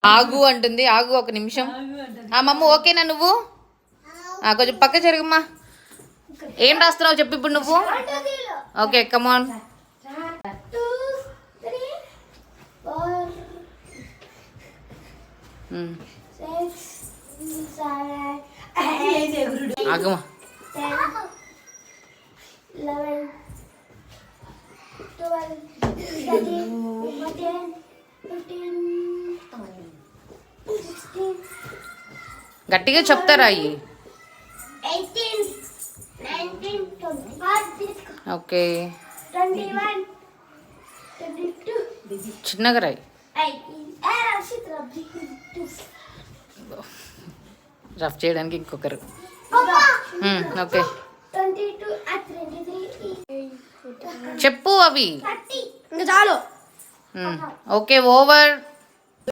ఆగు అంటుంది. ఆగు ఒక నిమిషం. మమ్మ ఓకేనా నువ్వు? కొంచెం పక్క జరుగుమ్మా. ఏం రాస్తున్నావు చెప్పు ఇప్పుడు నువ్వు. Okay come on. ఆగమ్మా. 11, 12, 13, 14, 15, 16. గట్టిగా చెప్తారా అయ్యి? 18, 19, 20. ఓకే 21, 22. చిన్నగా రాయి. రఫ్ చేయడానికి ఇంకొకరు. ఓకే చెప్పు అవి. చాలు. Okay over.